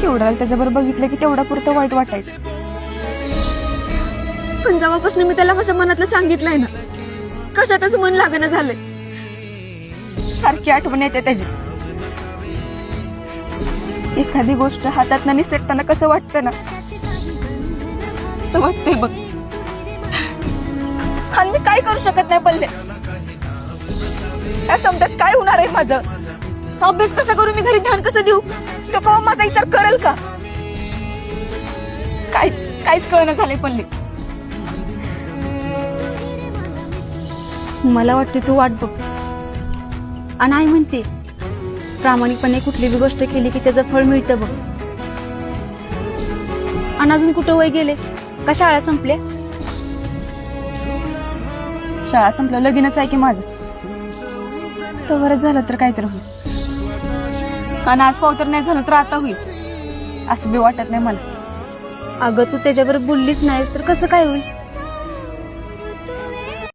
केवढा त्याच्याबरोबर बघितलं की तेवढा पुरतं वाईट वाटायचं. पण जेव्हापासून मी त्याला माझ्या मनातलं सांगितलंय ना, कशातच मन लागणं झालंय. सारखी आठवण येते त्याची. एखादी गोष्ट हातात निसटताना कसं वाटतं ना, असं वाटतंय बघ. आणि मी काय करू शकत नाही पल्ले. या समजात काय होणार आहे माझं? अभ्यास कसा करू मी, घरी ध्यान कसं देऊ? तो केव्हा माझा विचार करेल का? काहीच कळणं झालंय पल्ले. मला वाटते तू वाट बघ. आणि आई म्हणते प्रामाणिकपणे कुठली बी गोष्ट केली की त्याचं फळ मिळतं बघ. आणि अजून कुठं वय गेले का शाळा संपल्या? शाळा संपलं, लगीनच आहे की माझं. तर बरंच झालं तर काहीतरी होईल. आणि आज पावतर नाही झालं तर आता होईल, असं बी वाटत नाही मला. अगं तू त्याच्याबरोबर बोललीच नाहीस तर कसं काय होईल?